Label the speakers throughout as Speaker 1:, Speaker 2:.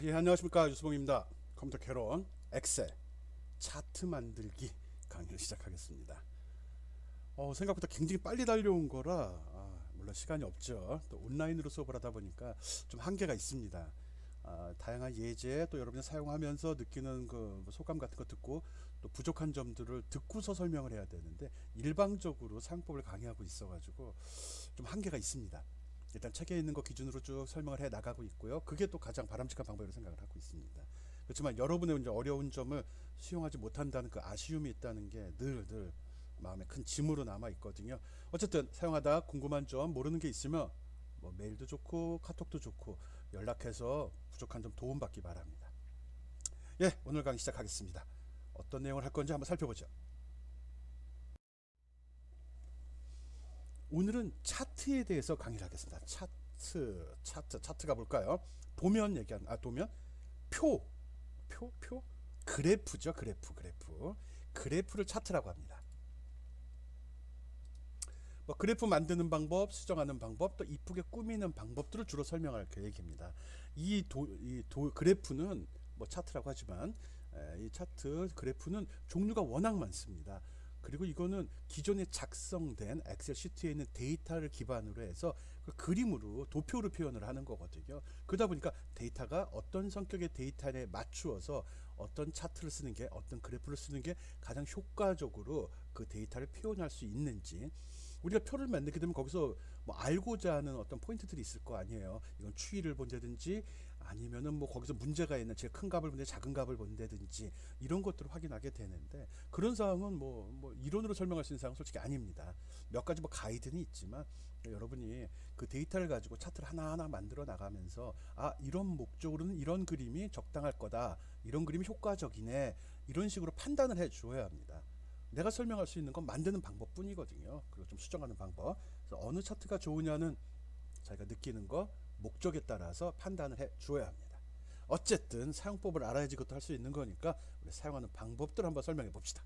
Speaker 1: 예, 안녕하십니까. 유수봉입니다. 컴퓨터 캐론 엑셀 차트 만들기 강의를 시작하겠습니다. 생각보다 굉장히 빨리 달려온 거라 물론 시간이 없죠. 또 온라인으로 수업을 하다 보니까 좀 한계가 있습니다. 다양한 예제 또 여러분이 사용하면서 느끼는 그 소감 같은 거 듣고 또 부족한 점들을 듣고서 설명을 해야 되는데 일방적으로 사용법을 강의하고 있어가지고 좀 한계가 있습니다. 일단 책에 있는 거 기준으로 쭉 설명을 해 나가고 있고요. 그게 또 가장 바람직한 방법이라고 생각을 하고 있습니다. 그렇지만 여러분의 이제 어려운 점을 수용하지 못한다는 그 아쉬움이 있다는 게 늘 마음에 큰 짐으로 남아 있거든요. 어쨌든 사용하다 궁금한 점 모르는 게 있으면 뭐 메일도 좋고 카톡도 좋고 연락해서 부족한 점 도움받기 바랍니다. 예, 오늘 강의 시작하겠습니다. 어떤 내용을 할 건지 한번 살펴보죠. 오늘은 차트에 대해서 강의를 하겠습니다. 차트가 뭘까요? 도면 얘기하는, 도면? 표, 표? 그래프죠, 그래프. 그래프를 차트라고 합니다. 뭐 그래프 만드는 방법, 수정하는 방법, 또 이쁘게 꾸미는 방법들을 주로 설명할 계획입니다. 그래프는 뭐 차트라고 하지만 이 차트 그래프는 종류가 워낙 많습니다. 그리고 이거는 기존에 작성된 엑셀 시트에 있는 데이터를 기반으로 해서 그 그림으로 도표로 표현을 하는 거거든요. 그러다 보니까 데이터가 어떤 성격의 데이터에 맞추어서 어떤 차트를 쓰는 게 어떤 그래프를 쓰는 게 가장 효과적으로 그 데이터를 표현할 수 있는지, 우리가 표를 만들게 되면 거기서 뭐 알고자 하는 어떤 포인트들이 있을 거 아니에요. 이건 추이를 본다든지 아니면은 뭐 거기서 문제가 있는 제일 큰 값을 본다든지 작은 값을 본다든지 이런 것들을 확인하게 되는데, 그런 사항은 뭐 이론으로 설명할 수 있는 사항은 솔직히 아닙니다. 몇 가지 뭐 가이드는 있지만 여러분이 그 데이터를 가지고 차트를 하나하나 만들어 나가면서 이런 목적으로는 이런 그림이 적당할 거다, 이런 그림이 효과적이네, 이런 식으로 판단을 해 주어야 합니다. 내가 설명할 수 있는 건 만드는 방법뿐이거든요. 그리고 좀 수정하는 방법. 그래서 어느 차트가 좋으냐는 자기가 느끼는 거, 목적에 따라서 판단을 해 주어야 합니다. 어쨌든 사용법을 알아야지 그것도 할 수 있는 거니까 우리 사용하는 방법들 한번 설명해 봅시다.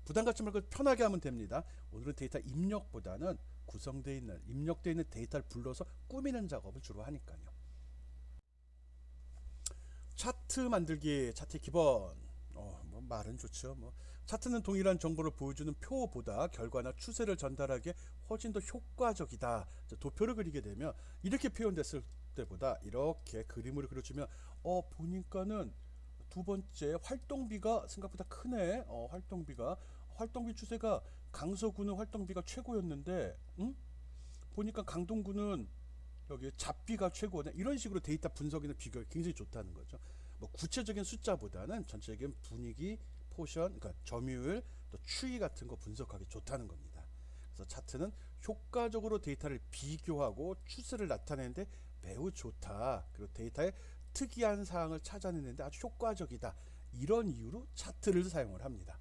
Speaker 1: 부담 갖지 말고 편하게 하면 됩니다. 오늘은 데이터 입력보다는 구성되어 있는, 입력되어 있는 데이터를 불러서 꾸미는 작업을 주로 하니까요. 차트 만들기, 차트 기본. 뭐 말은 좋죠. 뭐 차트는 동일한 정보를 보여주는 표보다 결과나 추세를 전달하기에 훨씬 더 효과적이다. 도표를 그리게 되면 이렇게 표현됐을 때보다 이렇게 그림으로 그려주면 보니까는 두 번째 활동비가 생각보다 크네. 활동비 추세가 강서구는 활동비가 최고였는데, 보니까 강동구는 여기 잡비가 최고네, 이런 식으로 데이터 분석이나 비교가 굉장히 좋다는 거죠. 뭐 구체적인 숫자보다는 전체적인 분위기, 포션, 그러니까 점유율, 또 추이 같은 거 분석하기 좋다는 겁니다. 그래서 차트는 효과적으로 데이터를 비교하고 추세를 나타내는데 매우 좋다. 그리고 데이터의 특이한 사항을 찾아내는데 아주 효과적이다. 이런 이유로 차트를 사용을 합니다.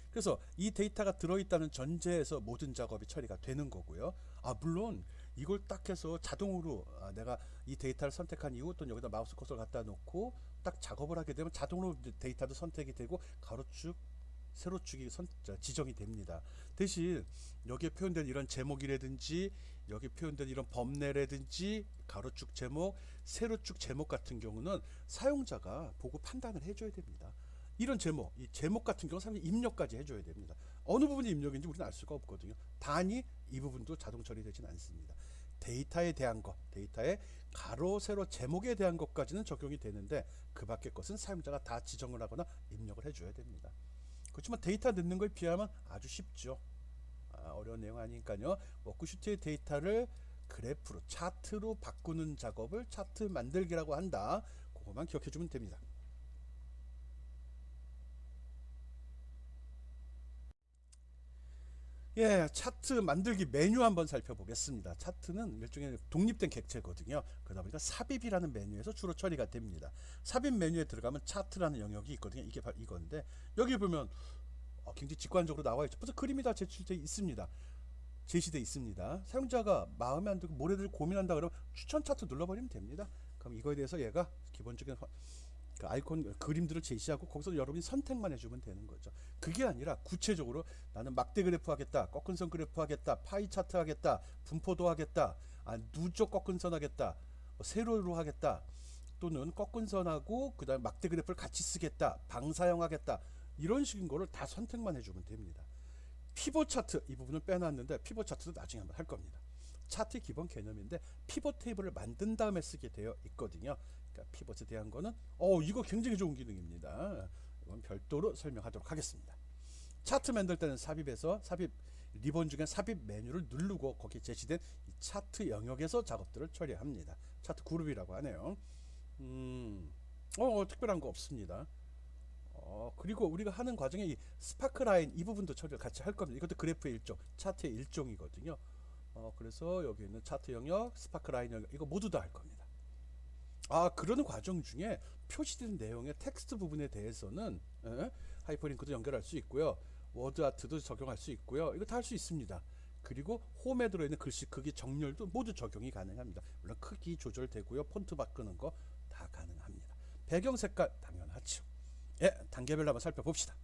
Speaker 1: 그래서 이 데이터가 들어있다는 전제에서 모든 작업이 처리가 되는 거고요. 물론 이걸 딱 해서 자동으로 내가 이 데이터를 선택한 이후 또 여기다 마우스 커서를 갖다 놓고 딱 작업을 하게 되면 자동으로 데이터도 선택이 되고 가로축, 세로축이 지정이 됩니다. 대신 여기에 표현된 이런 제목이라든지 여기 표현된 이런 범례라든지 가로축 제목, 세로축 제목 같은 경우는 사용자가 보고 판단을 해줘야 됩니다. 이런 제목, 이 제목 같은 경우 사람이 입력까지 해줘야 됩니다. 어느 부분이 입력인지 우리는 알 수가 없거든요. 단위 이 부분도 자동 처리되지는 않습니다. 데이터에 대한 것, 데이터의 가로, 세로, 제목에 대한 것까지는 적용이 되는데 그 밖의 것은 사용자가 다 지정을 하거나 입력을 해줘야 됩니다. 그렇지만 데이터 넣는 걸 비하면 아주 쉽죠. 어려운 내용 아니니까요. 워크시트의 데이터를 그래프로, 차트로 바꾸는 작업을 차트 만들기라고 한다. 그것만 기억해 주면 됩니다. 예, 차트 만들기 메뉴 한번 살펴보겠습니다. 차트는 일종의 독립된 객체거든요. 그러다 보니까 삽입이라는 메뉴에서 주로 처리가 됩니다. 삽입 메뉴에 들어가면 차트라는 영역이 있거든요. 이게 바로 이건데 여기 보면 굉장히 직관적으로 나와 있죠. 벌써 그림이 다 제시되어 있습니다. 사용자가 마음에 안 들고 뭐래들 고민한다 그러면 추천 차트 눌러버리면 됩니다. 그럼 이거에 대해서 얘가 기본적인 그 아이콘 그림들을 제시하고 거기서 여러분이 선택만 해주면 되는 거죠. 그게 아니라 구체적으로 나는 막대 그래프 하겠다, 꺾은선 그래프 하겠다, 파이 차트 하겠다, 분포도 하겠다, 누적 꺾은선 하겠다, 세로로 하겠다, 또는 꺾은 선하고 그다음 막대 그래프를 같이 쓰겠다, 방사형하겠다, 이런 식인 거를 다 선택만 해주면 됩니다. 피벗 차트 이 부분을 빼놨는데 피벗 차트도 나중에 한번 할 겁니다. 차트의 기본 개념인데 피벗 테이블을 만든 다음에 쓰게 되어 있거든요. 그러니까 피벗에 대한 거는 이거 굉장히 좋은 기능입니다. 이건 별도로 설명하도록 하겠습니다. 차트 만들 때는 삽입에서 삽입 리본 중에 삽입 메뉴를 누르고 거기에 제시된 이 차트 영역에서 작업들을 처리합니다. 차트 그룹이라고 하네요. 특별한 거 없습니다. 그리고 우리가 하는 과정에 이 스파크 라인 이 부분도 처리를 같이 할 겁니다. 이것도 그래프의 일종, 차트의 일종이거든요. 그래서 여기 있는 차트 영역, 스파크 라인 영역 이거 모두 다 할 겁니다. 그러는 과정 중에 표시된 내용의 텍스트 부분에 대해서는 하이퍼링크도 연결할 수 있고요. 워드 아트도 적용할 수 있고요. 이거 다 할 수 있습니다. 그리고 홈에 들어있는 글씨 크기 정렬도 모두 적용이 가능합니다. 물론 크기 조절되고요. 폰트 바꾸는 거 다 가능합니다. 배경 색깔 당연하죠. 단계별로 한번 살펴봅시다.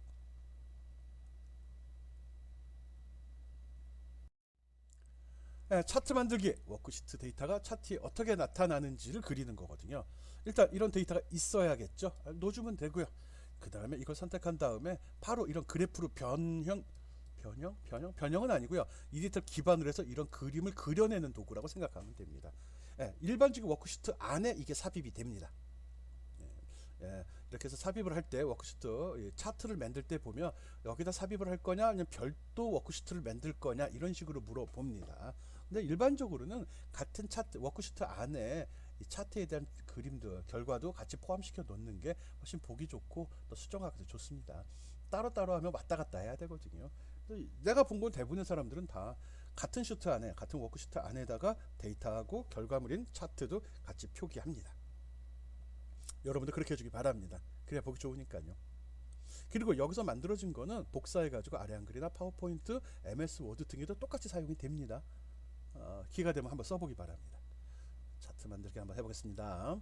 Speaker 1: 차트 만들기, 워크시트 데이터가 차트에 어떻게 나타나는지를 그리는 거거든요. 일단 이런 데이터가 있어야겠죠. 넣어주면 되고요. 그 다음에 이걸 선택한 다음에 바로 이런 그래프로 변형은 아니고요. 이 데이터를 기반으로 해서 이런 그림을 그려내는 도구라고 생각하면 됩니다. 일반적인 워크시트 안에 이게 삽입이 됩니다. 이렇게 해서 삽입을 할 때 워크시트 차트를 만들 때 보면 여기다 삽입을 할 거냐 아니면 별도 워크시트를 만들 거냐 이런 식으로 물어봅니다. 근데 일반적으로는 같은 차트 워크시트 안에 이 차트에 대한 그림도 결과도 같이 포함시켜 놓는 게 훨씬 보기 좋고 또 수정하기도 좋습니다. 따로따로 하면 왔다 갔다 해야 되거든요. 내가 본 건 대부분의 사람들은 다 같은 시트 안에 같은 워크시트 안에다가 데이터하고 결과물인 차트도 같이 표기합니다. 여러분도 그렇게 해주기 바랍니다. 그래야 보기 좋으니까요. 그리고 여기서 만들어진 거는 복사해가지고 아래 한글이나 파워포인트, MS 워드 등에도 똑같이 사용이 됩니다. 기회가 되면 한번 써보기 바랍니다. 차트 만들기 한번 해보겠습니다.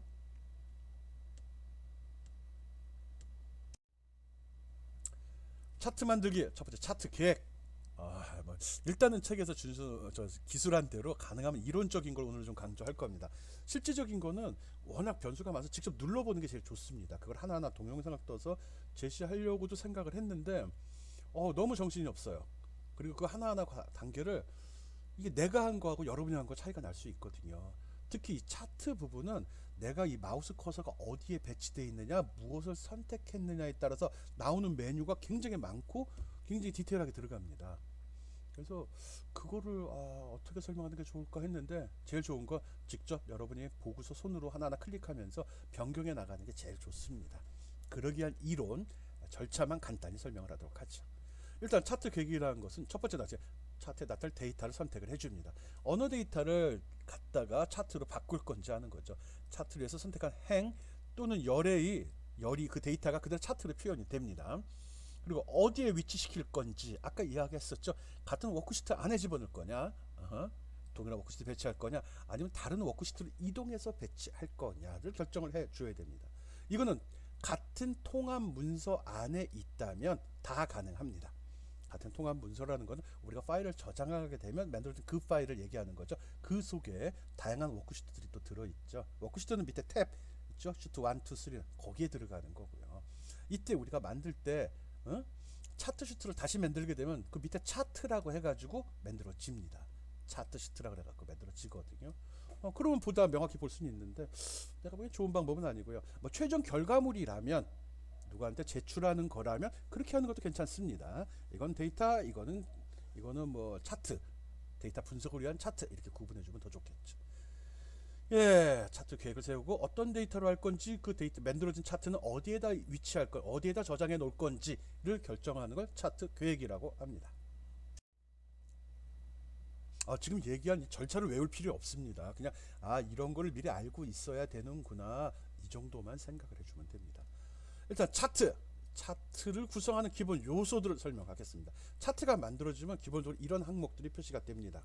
Speaker 1: 차트 만들기 첫 번째 차트 계획. 일단은 책에서 기술한 대로 가능하면 이론적인 걸 오늘 좀 강조할 겁니다. 실질적인 거는 워낙 변수가 많아서 직접 눌러보는 게 제일 좋습니다. 그걸 하나하나 동영상을 떠서 제시하려고도 생각을 했는데 너무 정신이 없어요. 그리고 그 하나하나 단계를 이게 내가 한 거하고 여러분이 한 거 차이가 날 수 있거든요. 특히 이 차트 부분은 내가 이 마우스 커서가 어디에 배치되어 있느냐, 무엇을 선택했느냐에 따라서 나오는 메뉴가 굉장히 많고 굉장히 디테일하게 들어갑니다. 그래서 그거를 어떻게 설명하는 게 좋을까 했는데 제일 좋은 거 직접 여러분이 보고서 손으로 하나하나 클릭하면서 변경해 나가는 게 제일 좋습니다. 그러기 위한 이론, 절차만 간단히 설명을 하도록 하죠. 일단 차트 계획이라는 것은 첫 번째 차트에 나타날 데이터를 선택을 해줍니다. 어느 데이터를 갖다가 차트로 바꿀 건지 하는 거죠. 차트를 해서 선택한 행 또는 열이 그 데이터가 그대로 차트로 표현이 됩니다. 그리고 어디에 위치시킬 건지 아까 이야기했었죠. 같은 워크시트 안에 집어넣을 거냐, 동일한 워크시트 배치할 거냐, 아니면 다른 워크시트로 이동해서 배치할 거냐를 결정을 해 줘야 됩니다. 이거는 같은 통합 문서 안에 있다면 다 가능합니다. 같은 통합 문서라는 것은 우리가 파일을 저장하게 되면 만들어진 그 파일을 얘기하는 거죠. 그 속에 다양한 워크시트들이 또 들어있죠. 워크시트는 밑에 탭 있죠. 시트 1, 2, 3 거기에 들어가는 거고요. 이때 우리가 만들 때 차트 시트를 다시 만들게 되면 그 밑에 차트라고 해가지고 만들어집니다. 차트 시트라고 해갖고 만들어지거든요. 그러면 보다 명확히 볼 수는 있는데 내가 보기엔 좋은 방법은 아니고요. 뭐 최종 결과물이라면 누구한테 제출하는 거라면 그렇게 하는 것도 괜찮습니다. 이건 데이터, 이거는 뭐 차트, 데이터 분석을 위한 차트 이렇게 구분해주면 더 좋겠죠. 차트 계획을 세우고 어떤 데이터로 할 건지 그 데이터 만들어진 차트는 어디에다 위치할 걸, 어디에다 저장해 놓을 건지를 결정하는 걸 차트 계획이라고 합니다. 지금 얘기한 절차를 외울 필요 없습니다. 그냥 이런 거를 미리 알고 있어야 되는구나 이 정도만 생각을 해주면 됩니다. 일단 차트를 구성하는 기본 요소들을 설명하겠습니다. 차트가 만들어지면 기본적으로 이런 항목들이 표시가 됩니다.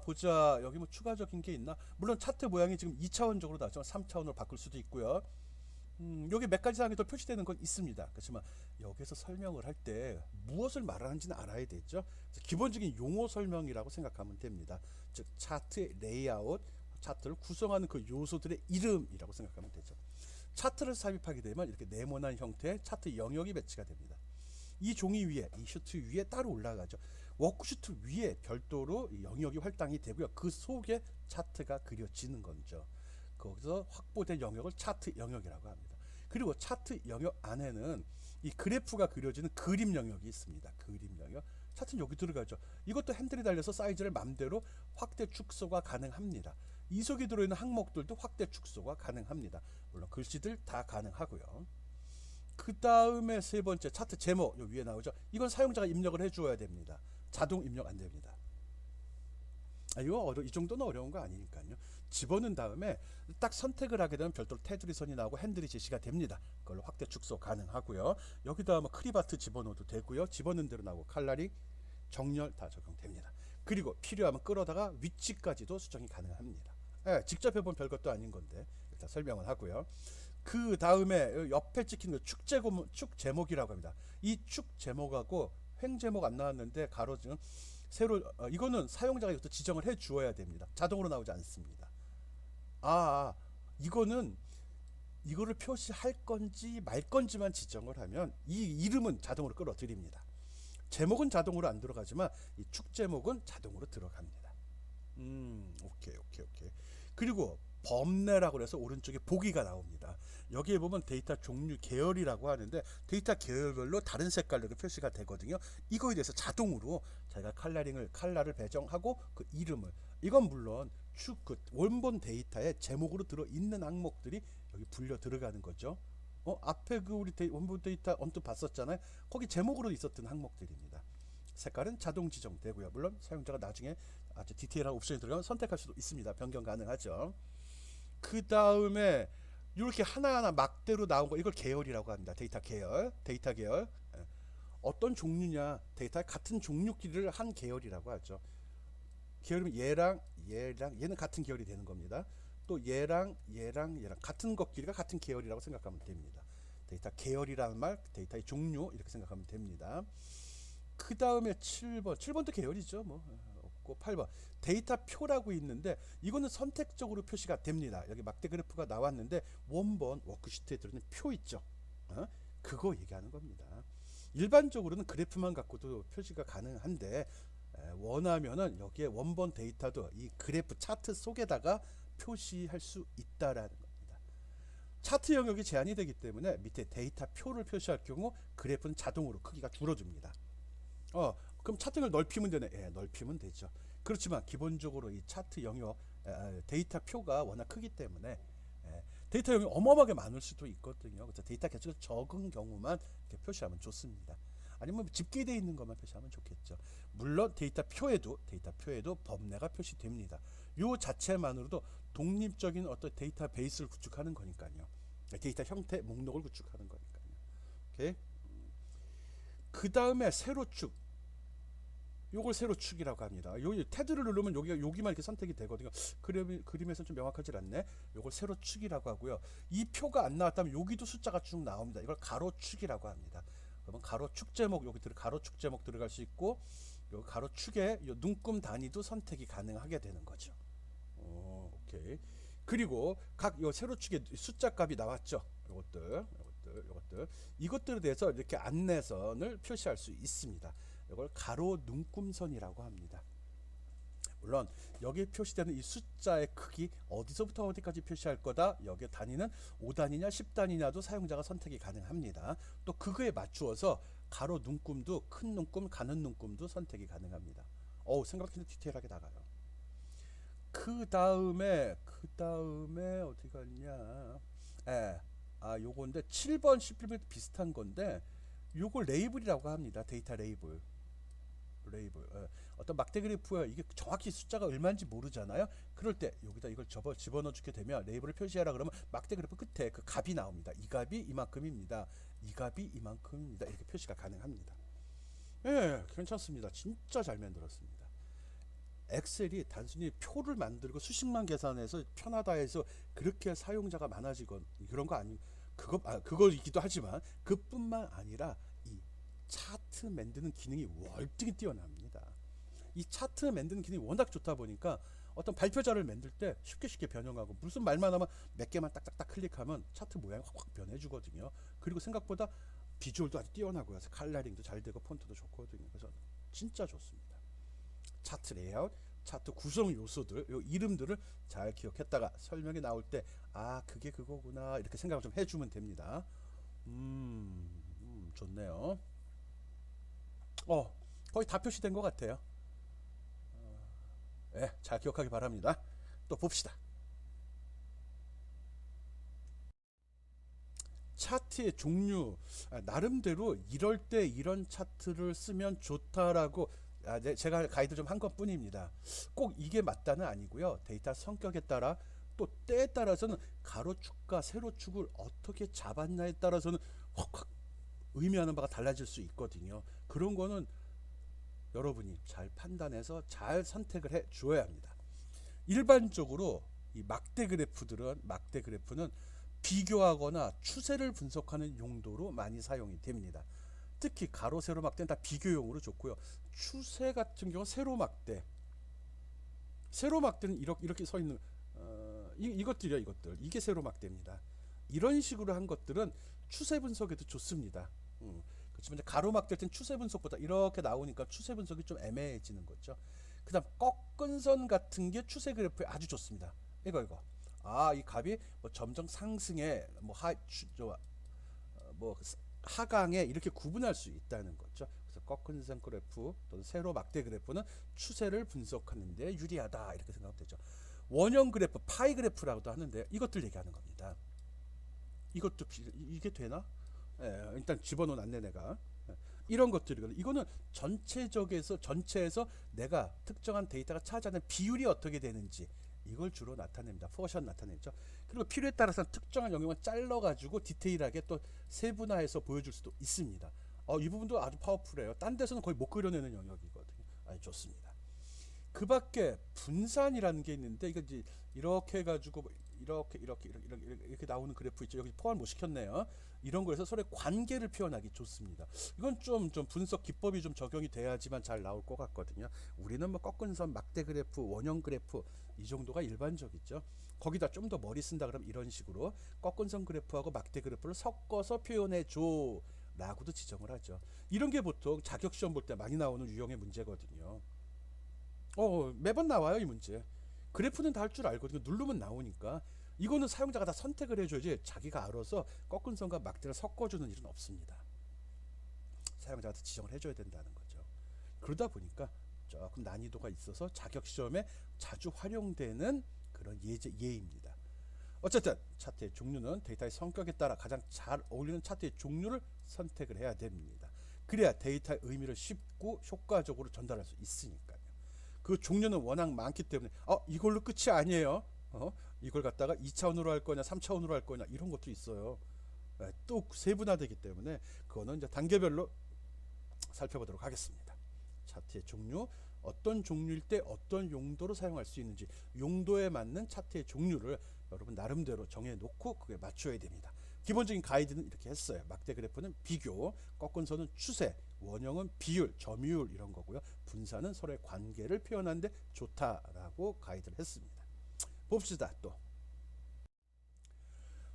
Speaker 1: 보자. 여기 뭐 추가적인 게 있나? 물론 차트 모양이 지금 2차원적으로 나왔지만 3차원으로 바꿀 수도 있고요. 여기 몇 가지 사항이 더 표시되는 건 있습니다. 그렇지만 여기서 설명을 할 때 무엇을 말하는지는 알아야 되죠. 기본적인 용어 설명이라고 생각하면 됩니다. 즉 차트의 레이아웃, 차트를 구성하는 그 요소들의 이름이라고 생각하면 되죠. 차트를 삽입하게 되면 이렇게 네모난 형태의 차트 영역이 배치가 됩니다. 이 종이 위에, 이 슈트 위에 따로 올라가죠. 워크슈트 위에 별도로 영역이 할당이 되고요. 그 속에 차트가 그려지는 거죠. 거기서 확보된 영역을 차트 영역이라고 합니다. 그리고 차트 영역 안에는 이 그래프가 그려지는 그림 영역이 있습니다. 그림 영역. 차트는 여기 들어가죠. 이것도 핸들이 달려서 사이즈를 맘대로 확대 축소가 가능합니다. 이 속에 들어있는 항목들도 확대 축소가 가능합니다. 물론 글씨들 다 가능하고요. 그 다음에 세 번째 차트 제목 요 위에 나오죠. 이건 사용자가 입력을 해주어야 됩니다. 자동 입력 안 됩니다. 이거 이 정도는 어려운 거 아니니까요. 집어넣은 다음에 딱 선택을 하게 되면 별도로 테두리 선이 나오고 핸들이 제시가 됩니다. 그걸로 확대 축소 가능하고요. 여기다 뭐 크리바트 집어넣어도 되고요. 집어넣은 대로 나오고 칼라링, 정렬 다 적용됩니다. 그리고 필요하면 끌어다가 위치까지도 수정이 가능합니다. 직접 해본 별것도 아닌 건데 일단 설명을 하고요. 그 다음에 옆에 찍힌 축 제목이라고 합니다. 이 축 제목하고 횡 제목 안 나왔는데 가로지금 새로 이거는 사용자가 이것도 지정을 해 주어야 됩니다. 자동으로 나오지 않습니다. 이거는 이거를 표시할 건지 말 건지만 지정을 하면 이 이름은 자동으로 끌어들입니다. 제목은 자동으로 안 들어가지만 이 축 제목은 자동으로 들어갑니다. 오케이. 그리고 범례라고 해서 오른쪽에 보기가 나옵니다. 여기에 보면 데이터 종류 계열이라고 하는데 데이터 계열별로 다른 색깔로 표시가 되거든요. 이거에 대해서 자동으로 자기가 칼라를 배정하고 그 이름을 이건 물론 그 원본 데이터에 제목으로 들어 있는 항목들이 여기 불려 들어가는 거죠. 앞에 그 우리 원본 데이터 언뜻 봤었잖아요. 거기 제목으로 있었던 항목들입니다. 색깔은 자동 지정되고요. 물론 사용자가 나중에 아주 디테일한 옵션이 들어가면 선택할 수도 있습니다. 변경 가능하죠. 그 다음에 이렇게 하나하나 막대로 나온 거 이걸 계열이라고 합니다. 데이터 계열. 어떤 종류냐? 데이터 같은 종류끼리를 한 계열이라고 하죠. 계열이면 얘는 같은 계열이 되는 겁니다. 또 얘랑 같은 것끼리가 같은 계열이라고 생각하면 됩니다. 데이터 계열이라는 말, 데이터의 종류 이렇게 생각하면 됩니다. 그 다음에 7번도 계열이죠. 뭐 없고 8번 데이터 표라고 있는데 이거는 선택적으로 표시가 됩니다. 여기 막대 그래프가 나왔는데 원본 워크시트에 들어있는 표 있죠. 그거 얘기하는 겁니다. 일반적으로는 그래프만 갖고도 표시가 가능한데 원하면은 여기에 원본 데이터도 이 그래프 차트 속에다가 표시할 수 있다라는 겁니다. 차트 영역이 제한이 되기 때문에 밑에 데이터 표를 표시할 경우 그래프는 자동으로 크기가 줄어듭니다. 그럼 차트를 넓히면 되네. 넓히면 되죠. 그렇지만 기본적으로 이 차트 영역 데이터 표가 워낙 크기 때문에 데이터 영역이 어마어마하게 많을 수도 있거든요. 그래서 데이터 개수가 적은 경우만 이렇게 표시하면 좋습니다. 아니면 집계되어 있는 것만 표시하면 좋겠죠. 물론 데이터 표에도 범례가 표시됩니다. 요 자체만으로도 독립적인 어떤 데이터 베이스를 구축하는 거니까요. 데이터 형태 목록을 구축하는 거니까요. 오케이. 그 다음에 세로축. 요걸 세로축이라고 합니다. 여기 테두리를 누르면 여기만 이렇게 선택이 되거든요. 그림에서는 좀 명확하지 않네. 요걸 세로축이라고 하고요. 이 표가 안 나왔다면 여기도 숫자가 쭉 나옵니다. 이걸 가로축이라고 합니다. 그러면 가로축 제목 가로축 제목 들어갈 수 있고 요 가로축에 요 눈금 단위도 선택이 가능하게 되는 거죠. 오케이. 그리고 각 요 세로축에 숫자 값이 나왔죠. 이것들에 대해서 이렇게 안내선을 표시할 수 있습니다. 이걸 가로 눈금선이라고 합니다. 물론 여기에 표시되는 이 숫자의 크기 어디서부터 어디까지 표시할 거다. 여기에 단위는 5단위냐 10단위냐도 사용자가 선택이 가능합니다. 또 그거에 맞추어서 가로 눈금도 큰 눈금, 가는 눈금도 선택이 가능합니다. 생각보다 디테일하게 나가요. 그 다음에 어디 갔냐? 요건데 7번 11번 비슷한 건데 요걸 레이블이라고 합니다. 데이터 레이블. 어떤 막대 그래프에 이게 정확히 숫자가 얼마인지 모르잖아요. 그럴 때 여기다 이걸 집어넣어 주게 되면 레이블을 표시하라 그러면 막대 그래프 끝에 그 값이 나옵니다. 이 값이 이만큼입니다. 이 값이 이만큼입니다. 이렇게 표시가 가능합니다. 괜찮습니다. 진짜 잘 만들었습니다. 엑셀이 단순히 표를 만들고 수식만 계산해서 편하다 해서 그렇게 사용자가 많아지건 그런 거 아니 그거이기도 하지만 그뿐만 아니라 이 차트 만드는 기능이 월등히 뛰어납니다. 이 차트 만드는 기능이 워낙 좋다 보니까 어떤 발표자를 만들 때 쉽게 변형하고 무슨 말만 하면 몇 개만 딱딱딱 클릭하면 차트 모양이 확 변해주거든요. 그리고 생각보다 비주얼도 아주 뛰어나고요. 칼라링도 잘 되고 폰트도 좋거든요. 그래서 진짜 좋습니다. 차트 레이아웃, 차트 구성 요소들, 요 이름들을 잘 기억했다가 설명이 나올 때 아 그게 그거구나 이렇게 생각을 좀 해주면 됩니다. 좋네요. 거의 다 표시된 것 같아요. 네, 잘 기억하기 바랍니다. 또 봅시다. 차트의 종류, 나름대로 이럴 때 이런 차트를 쓰면 좋다라고 제가 가이드 좀 한 것뿐입니다. 꼭 이게 맞다는 아니고요. 데이터 성격에 따라 또 때에 따라서는 가로축과 세로축을 어떻게 잡았냐에 따라서는 확 의미하는 바가 달라질 수 있거든요. 그런 거는 여러분이 잘 판단해서 잘 선택을 해 주어야 합니다. 일반적으로 이 막대 그래프는 비교하거나 추세를 분석하는 용도로 많이 사용이 됩니다. 특히 가로 세로 막대는 다 비교용으로 좋고요. 추세 같은 경우 세로 막대는 이렇게 서 있는 이것들이요, 이것들. 이게 세로 막대입니다. 이런 식으로 한 것들은 추세 분석에도 좋습니다. 그렇지만 이제 가로막될 땐 추세 분석보다 이렇게 나오니까 추세 분석이 좀 애매해지는 거죠. 그다음 꺾은 선 같은 게 추세 그래프에 아주 좋습니다. 이거. 이 값이 뭐 점점 상승해 뭐 하강에 이렇게 구분할 수 있다는 거죠. 그래서 꺾은 선 그래프 또는 세로 막대 그래프는 추세를 분석하는데 유리하다 이렇게 생각하면 되죠. 원형 그래프, 파이 그래프라고도 하는데 이것들 얘기하는 겁니다. 이것도 이게 되나? 일단 집어넣어놨네 내가. 이런 것들이거든. 이거는 전체에서 내가 특정한 데이터가 차지하는 비율이 어떻게 되는지 이걸 주로 나타냅니다. 포션 나타내죠. 그리고 필요에 따라서 특정한 영역만 잘라가지고 디테일하게 또 세분화해서 보여줄 수도 있습니다. 이 부분도 아주 파워풀해요. 딴 데서는 거의 못 그려내는 영역이거든요. 아주 좋습니다. 그 밖에 분산이라는 게 있는데 이거 이제 이렇게 해가지고 이렇게 나오는 그래프 있죠. 여기 포함 못 시켰네요. 이런 거에서 서로의 관계를 표현하기 좋습니다. 이건 좀 분석 기법이 좀 적용이 돼야지만 잘 나올 것 같거든요. 우리는 뭐 꺾은 선, 막대 그래프, 원형 그래프 이 정도가 일반적이죠. 거기다 좀 더 머리 쓴다 그러면 이런 식으로 꺾은 선 그래프하고 막대 그래프를 섞어서 표현해 줘 라고도 지정을 하죠. 이런 게 보통 자격 시험 볼 때 많이 나오는 유형의 문제거든요. 매번 나와요 이 문제. 그래프는 다 할 줄 알거든요. 누르면 나오니까. 이거는 사용자가 다 선택을 해줘야지 자기가 알아서 꺾은 선과 막대를 섞어주는 일은 없습니다. 사용자가 다 지정을 해줘야 된다는 거죠. 그러다 보니까 조금 난이도가 있어서 자격 시험에 자주 활용되는 그런 예입니다. 어쨌든 차트의 종류는 데이터의 성격에 따라 가장 잘 어울리는 차트의 종류를 선택을 해야 됩니다. 그래야 데이터의 의미를 쉽고 효과적으로 전달할 수 있으니까요. 그 종류는 워낙 많기 때문에 이걸로 끝이 아니에요. 이걸 갖다가 2차원으로 할 거냐 3차원으로 할 거냐 이런 것도 있어요. 또 세분화되기 때문에 그거는 이제 단계별로 살펴보도록 하겠습니다. 차트의 종류, 어떤 종류일 때 어떤 용도로 사용할 수 있는지 용도에 맞는 차트의 종류를 여러분 나름대로 정해놓고 그게 맞춰야 됩니다. 기본적인 가이드는 이렇게 했어요. 막대 그래프는 비교, 꺾은 선은 추세, 원형은 비율, 점유율 이런 거고요. 분산은 서로의 관계를 표현하는데 좋다라고 가이드를 했습니다. 봅시다. 또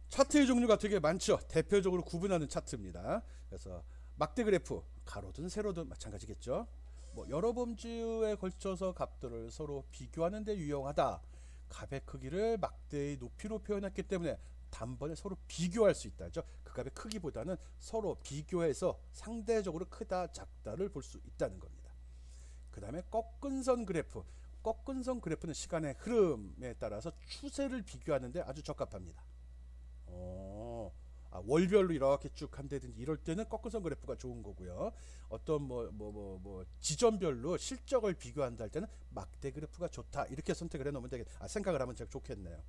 Speaker 1: 차트의 종류가 되게 많죠. 대표적으로 구분하는 차트입니다. 그래서 막대 그래프, 가로든 세로든 마찬가지겠죠. 뭐 여러 범주에 걸쳐서 값들을 서로 비교하는 데 유용하다. 값의 크기를 막대의 높이로 표현했기 때문에 단번에 서로 비교할 수 있다죠. 그 값의 크기보다는 서로 비교해서 상대적으로 크다 작다를 볼 수 있다는 겁니다. 그 다음에 꺾은 선 그래프. 꺾은 선 그래프는 시간의 흐름에 따라서 추세를 비교하는데 아주 적합합니다. 월별로 이렇게 쭉 한다든지 이럴 때는 꺾은선 그래프가 좋은 거고요. 어떤 지점별로 실적을 비교한다 할 때는 막대 그래프가 좋다 이렇게 선택을 해놓으면 생각을 하면 제가 좋겠네요.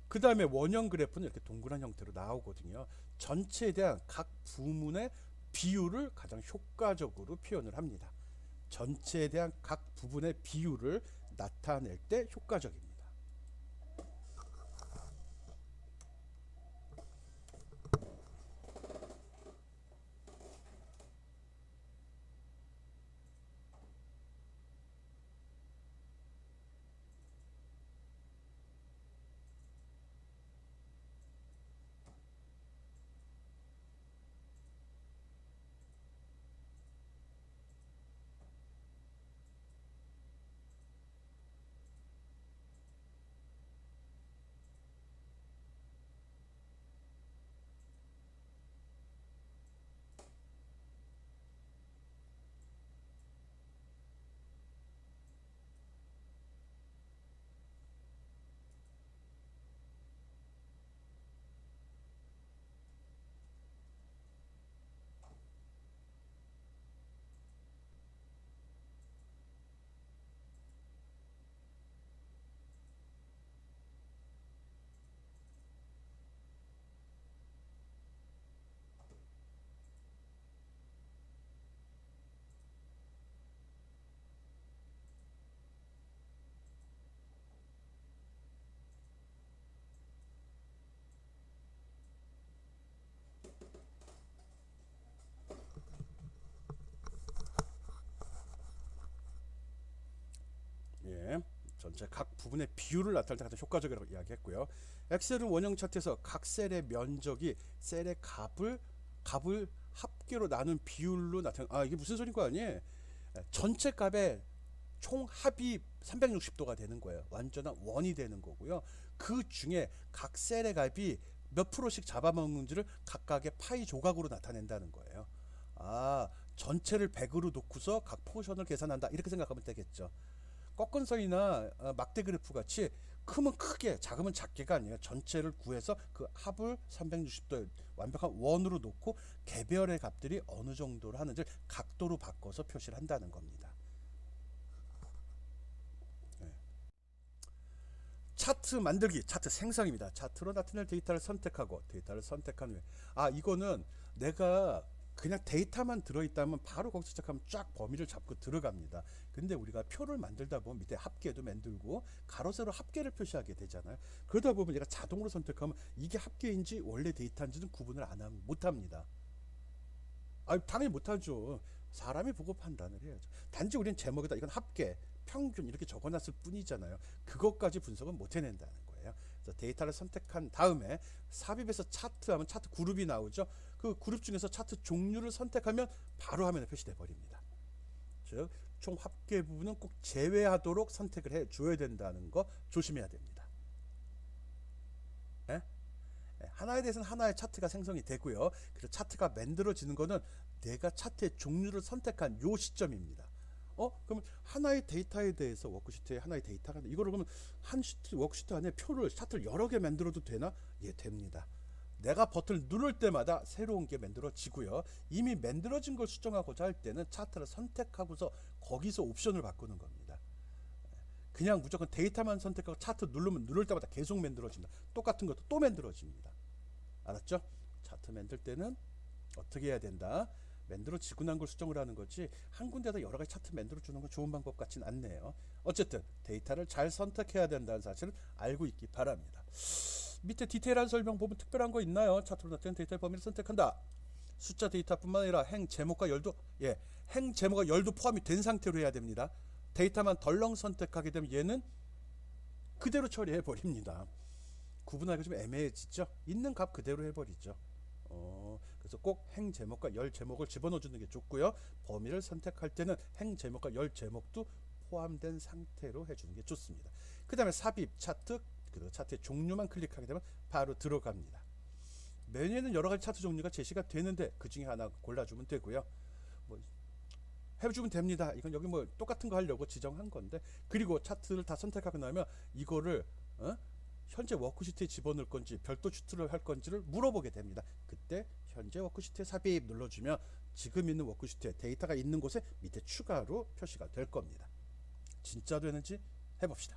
Speaker 1: 그 다음에 원형 그래프는 이렇게 동그란 형태로 나오거든요. 전체에 대한 각 부문의 비율을 가장 효과적으로 표현을 합니다. 전체에 대한 각 부분의 비율을 나타낼 때 효과적입니다. 전체 각 부분의 비율을 나타낼 때 가장 효과적이라고 이야기했고요. 엑셀은 원형 차트에서 각 셀의 면적이 셀의 값을 합계로 나눈 비율로 나타내. 이게 무슨 소린 거 아니에요? 전체 값의 총 합이 360도가 되는 거예요. 완전한 원이 되는 거고요. 그 중에 각 셀의 값이 몇 프로씩 잡아먹는지를 각각의 파이 조각으로 나타낸다는 거예요. 전체를 100으로 놓고서 각 포션을 계산한다, 이렇게 생각하면 되겠죠. 꺾은선이나 막대 그래프 같이 크면 크게, 작으면 작게가 아니에요. 전체를 구해서 그 합을 360도 완벽한 원으로 놓고 개별의 값들이 어느 정도로 하는지 각도로 바꿔서 표시를 한다는 겁니다. 차트 만들기, 차트 생성입니다. 차트로 나타낼 데이터를 선택하고, 데이터를 선택한 후에 이거는 내가 그냥 데이터만 들어있다면 바로 거기서 시작하면 쫙 범위를 잡고 들어갑니다. 근데 우리가 표를 만들다 보면 밑에 합계도 만들고 가로 세로 합계를 표시하게 되잖아요. 그러다 보면 얘가 자동으로 선택하면 이게 합계인지 원래 데이터인지는 구분을 못합니다. 당연히 못하죠. 사람이 보고 판단을 해야죠. 단지 우리는 제목에다 이건 합계, 평균 이렇게 적어놨을 뿐이잖아요. 그것까지 분석은 못 해낸다는 거예요. 그래서 데이터를 선택한 다음에 삽입에서 차트하면 차트 그룹이 나오죠. 그 그룹 중에서 차트 종류를 선택하면 바로 화면에 표시돼 버립니다. 즉 총 합계 부분은 꼭 제외하도록 선택을 해 줘야 된다는 거 조심해야 됩니다. 하나에 대해서는 하나의 차트가 생성이 되고요. 그리고 차트가 만들어지는 거는 내가 차트의 종류를 선택한 요 시점입니다. 그러면 하나의 데이터에 대해서 워크시트에 하나의 데이터가 이거를 그러면 한 시트 워크시트 안에 차트를 여러 개 만들어도 되나? 예, 됩니다. 내가 버튼을 누를 때마다 새로운 게 만들어지고요. 이미 만들어진 걸 수정하고자 할 때는 차트를 선택하고서 거기서 옵션을 바꾸는 겁니다. 그냥 무조건 데이터만 선택하고 차트 누를 때마다 계속 만들어집니다. 똑같은 것도 또 만들어집니다. 알았죠? 차트 만들 때는 어떻게 해야 된다? 만들어지고 난 걸 수정을 하는 거지 한 군데다 여러 가지 차트 만들어 주는 건 좋은 방법 같진 않네요. 어쨌든 데이터를 잘 선택해야 된다는 사실을 알고 있기 바랍니다. 밑에 디테일한 설명 보면 특별한 거 있나요? 차트로 나타낸 데이터의 범위를 선택한다. 숫자 데이터뿐만 아니라 행 제목과 열도, 행 제목과 열도 포함이 된 상태로 해야 됩니다. 데이터만 덜렁 선택하게 되면 얘는 그대로 처리해 버립니다. 구분하기가 좀 애매해지죠. 있는 값 그대로 해버리죠. 그래서 꼭 행 제목과 열 제목을 집어넣어 주는 게 좋고요. 범위를 선택할 때는 행 제목과 열 제목도 포함된 상태로 해주는 게 좋습니다. 그 다음에 삽입 차트, 그리고 차트의 종류만 클릭하게 되면 바로 들어갑니다. 메뉴에는 여러 가지 차트 종류가 제시가 되는데 그 중에 하나 골라주면 되고요. 해주면 됩니다. 이건 여기 똑같은 거 하려고 지정한 건데, 그리고 차트를 다 선택하고 나면 이거를 현재 워크시트에 집어넣을 건지 별도 추출을 할 건지를 물어보게 됩니다. 그때 현재 워크시트에 삽입 눌러주면 지금 있는 워크시트에 데이터가 있는 곳에 밑에 추가로 표시가 될 겁니다. 진짜 되는지 해봅시다.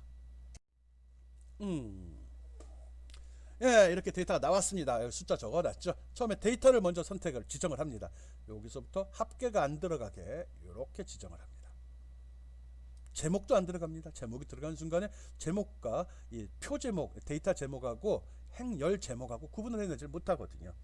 Speaker 1: 이렇게 데이터가 나왔습니다. 여기 숫자 적어놨죠. 처음에 데이터를 먼저 지정을 합니다. 여기서부터 합계가 안 들어가게 이렇게 지정을 합니다. 제목도 안 들어갑니다. 제목이 들어가는 순간에 제목과 이 표 제목, 데이터 제목하고 행열 제목하고 구분을 해내지 못하거든요.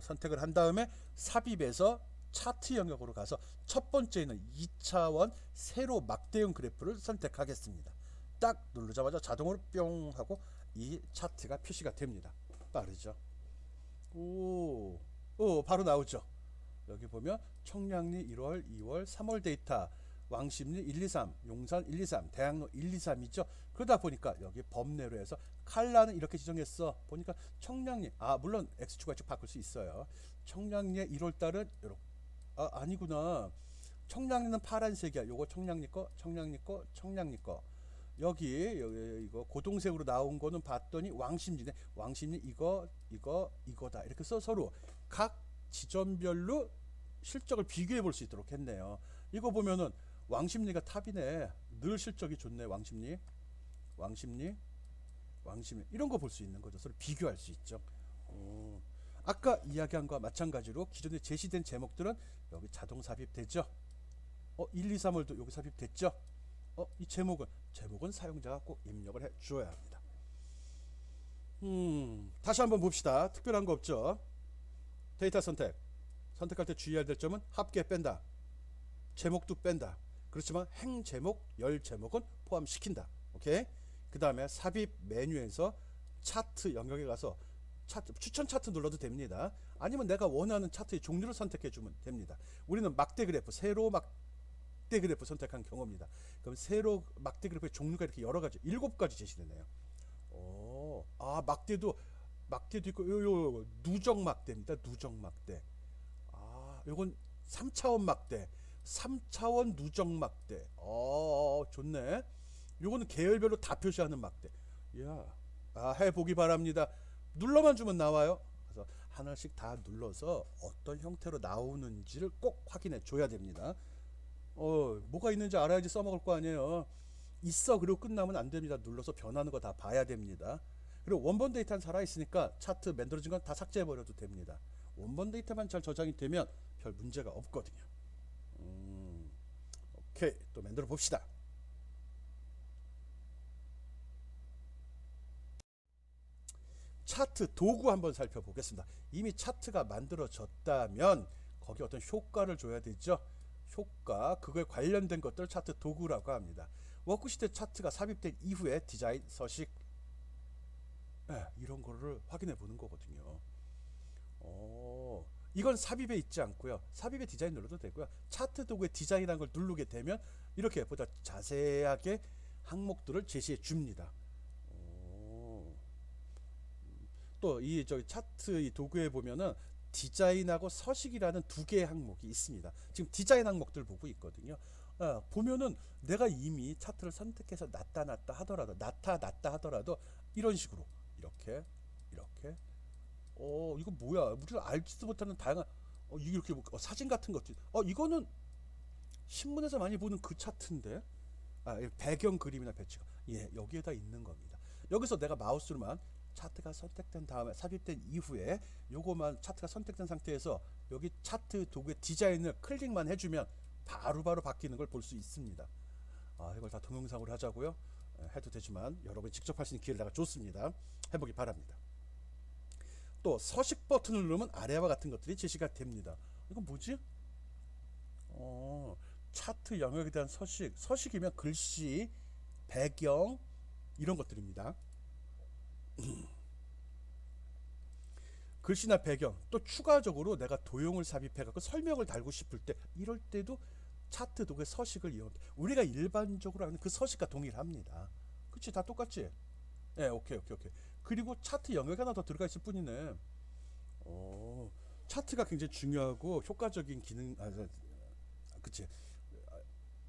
Speaker 1: 선택을 한 다음에 삽입에서 차트 영역으로 가서 첫 번째는 2차원 세로 막대형 그래프를 선택하겠습니다. 딱 누르자마자 자동으로 뿅 하고 이 차트가 표시가 됩니다. 빠르죠? 바로 나오죠. 여기 보면 청량리 1월, 2월, 3월 데이터, 왕십리 1, 2, 3, 용산 1, 2, 3, 대학로 1, 2, 3이죠. 그러다 보니까 여기 범내로 해서 칼라는 이렇게 지정했어. 보니까 청량리, 물론 X축과 X축 바꿀 수 있어요. 청량리의 1월달은 이렇게, 아니구나. 청량리는 파란색이야. 요거 청량리 거, 청량리 거, 청량리 거. 여기 이거 고동색으로 나온 거는 봤더니 왕십리네. 왕십리 이거다. 이렇게 써 서로 각 지점별로 실적을 비교해 볼 수 있도록 했네요. 이거 보면은 왕십리가 탑이네. 늘 실적이 좋네. 왕십리 이런 거 볼 수 있는 거죠. 서로 비교할 수 있죠. 아까 이야기한 거와 마찬가지로 기존에 제시된 제목들은 여기 자동 삽입되죠. 1, 2, 3월도 여기 삽입됐죠. 이 제목은 사용자가 꼭 입력을 해 주어야 합니다. 다시 한번 봅시다. 특별한 거 없죠. 데이터 선택할 때 주의해야 될 점은 합계 뺀다, 제목도 뺀다. 그렇지만 행 제목, 열 제목은 포함시킨다. 오케이. 그 다음에 삽입 메뉴에서 차트 영역에 가서 차트, 추천 차트 눌러도 됩니다. 아니면 내가 원하는 차트의 종류를 선택해 주면 됩니다. 우리는 막대 그래프, 세로 막대 그래프 선택한 경우입니다. 그럼 세로 막대 그래프의 종류가 이렇게 여러 가지, 7가지 제시되네요. 막대도 있고, 요 누적 막대입니다. 누적 막대. 요건 3차원 막대, 3차원 누적 막대. 좋네. 요거는 계열별로 다 표시하는 막대. 해보기 바랍니다. 눌러만 주면 나와요. 그래서 하나씩 다 눌러서 어떤 형태로 나오는지를 꼭 확인해 줘야 됩니다. 뭐가 있는지 알아야지 써먹을 거 아니에요. 있어 그리고 끝나면 안 됩니다. 눌러서 변하는 거 다 봐야 됩니다. 그리고 원본 데이터는 살아있으니까 차트 만들어진 건 다 삭제해 버려도 됩니다. 원본 데이터만 잘 저장이 되면 별 문제가 없거든요. 오케이, 또 만들어 봅시다. 차트 도구 한번 살펴보겠습니다. 이미 차트가 만들어졌다면 거기 어떤 효과를 줘야 되죠. 효과, 그거에 관련된 것들 차트 도구라고 합니다. 워크시트 차트가 삽입된 이후에 디자인 서식, 이런 거를 확인해 보는 거거든요. 이건 삽입에 있지 않고요. 삽입에 디자인 눌러도 되고요. 차트 도구에 디자인한 걸 누르게 되면 이렇게 보다 자세하게 항목들을 제시해 줍니다. 또 이 차트 이 도구에 보면은 디자인하고 서식이라는 두 개의 항목이 있습니다. 지금 디자인 항목들 보고 있거든요. 보면은 내가 이미 차트를 선택해서 나타났다 하더라도 이런 식으로 이렇게 이거 뭐야? 우리가 알지도 못하는 다양한 이렇게 사진 같은 것들. 이거는 신문에서 많이 보는 그 차트인데. 배경 그림이나 배치가 여기에다 있는 겁니다. 여기서 내가 마우스로만 차트가 선택된 다음에 삽입된 이후에 요거만 차트가 선택된 상태에서 여기 차트 도구의 디자인을 클릭만 해주면 바로바로 바뀌는 걸 볼 수 있습니다. 이걸 다 동영상으로 하자고요? 해도 되지만 여러분이 직접 할 수 있는 기회를 내가 줬습니다. 해보기 바랍니다. 또 서식 버튼을 누르면 아래와 같은 것들이 제시가 됩니다. 이건 뭐지? 차트 영역에 대한 서식이면 글씨, 배경 이런 것들입니다. 글씨나 배경, 또 추가적으로 내가 도형을 삽입해 갖고 설명을 달고 싶을 때 이럴 때도 차트 도구의 서식을 이용합니다. 우리가 일반적으로 하는 그 서식과 동일합니다. 그치? 다 똑같지? 오케이. 그리고 차트 영역이 하나 더 들어가 있을 뿐이네. 차트가 굉장히 중요하고 효과적인 기능, 그치?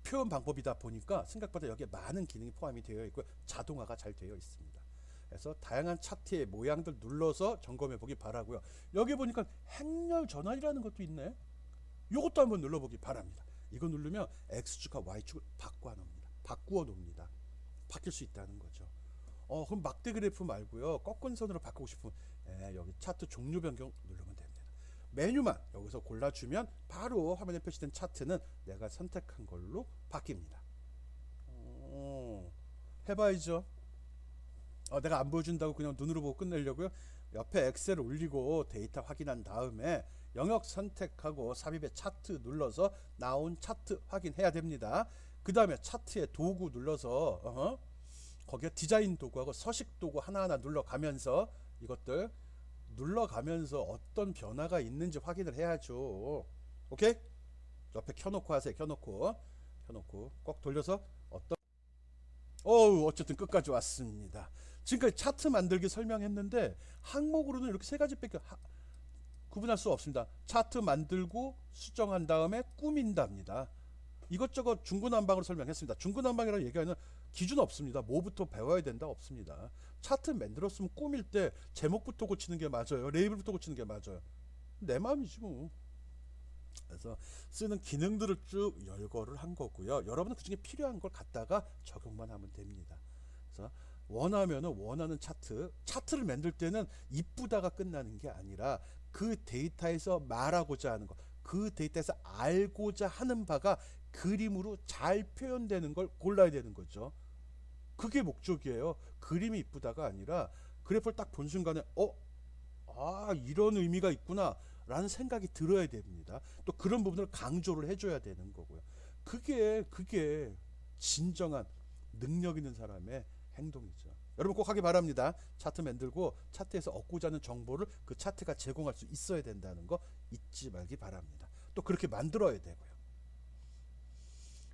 Speaker 1: 표현 방법이다 보니까 생각보다 여기에 많은 기능이 포함이 되어 있고 자동화가 잘 되어 있습니다. 그래서 다양한 차트의 모양들 눌러서 점검해 보기 바라고요. 여기 보니까 행렬 전환이라는 것도 있네. 이것도 한번 눌러보기 바랍니다. 이거 누르면 X축과 Y축을 바꾸어 놓습니다. 바뀔 수 있다는 거죠. 그럼 막대 그래프 말고요. 꺾은 선으로 바꾸고 싶으면 여기 차트 종류 변경 누르면 됩니다. 메뉴만 여기서 골라주면 바로 화면에 표시된 차트는 내가 선택한 걸로 바뀝니다. 해봐야죠. 내가 안 보여준다고 그냥 눈으로 보고 끝내려고요? 옆에 엑셀을 올리고 데이터 확인한 다음에 영역 선택하고 삽입의 차트 눌러서 나온 차트 확인해야 됩니다. 그 다음에 차트의 도구 눌러서 거기에 디자인 도구하고 서식 도구 하나하나 눌러가면서 이것들 눌러가면서 어떤 변화가 있는지 확인을 해야죠. 오케이? 옆에 켜놓고 하세요. 켜놓고 꼭 돌려서 어쨌든 끝까지 왔습니다. 지금까지 차트 만들기 설명했는데 항목으로는 이렇게 세 가지밖에 구분할 수 없습니다. 차트 만들고 수정한 다음에 꾸민답니다. 이것저것 중구난방으로 설명했습니다. 중구난방이라고 얘기하는 기준 없습니다. 뭐부터 배워야 된다 없습니다. 차트 만들었으면 꾸밀 때 제목부터 고치는 게 맞아요. 레이블부터 고치는 게 맞아요. 내 마음이지 뭐. 그래서 쓰는 기능들을 쭉 열거를 한 거고요. 여러분은 그 중에 필요한 걸 갖다가 적용만 하면 됩니다. 그래서 원하는 차트를 만들 때는 이쁘다가 끝나는 게 아니라 그 데이터에서 말하고자 하는 것, 그 데이터에서 알고자 하는 바가 그림으로 잘 표현되는 걸 골라야 되는 거죠. 그게 목적이에요. 그림이 이쁘다가 아니라 그래프를 딱 본 순간에 이런 의미가 있구나 라는 생각이 들어야 됩니다. 또 그런 부분을 강조를 해줘야 되는 거고요. 그게 진정한 능력 있는 사람의 행동이죠. 여러분 꼭 하기 바랍니다. 차트 만들고 차트에서 얻고자 하는 정보를 그 차트가 제공할 수 있어야 된다는 거 잊지 말기 바랍니다. 또 그렇게 만들어야 되고요.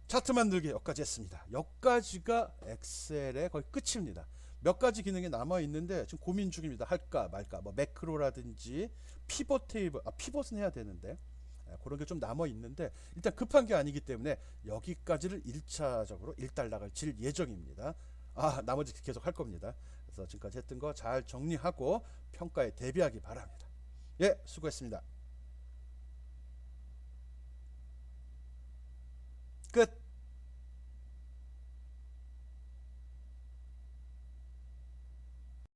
Speaker 1: 차트 만들기 여기까지 했습니다. 여기까지가 엑셀의 거의 끝입니다. 몇 가지 기능이 남아 있는데 지금 고민 중입니다. 할까 말까. 뭐 매크로라든지 피벗 테이블, 피벗은 해야 되는데 그런 게 좀 남아 있는데 일단 급한 게 아니기 때문에 여기까지를 1차적으로 일단락을 칠 예정입니다. 나머지 계속 할 겁니다. 그래서 지금까지 했던 거 잘 정리하고 평가에 대비하기 바랍니다. 예, 수고했습니다. 끝.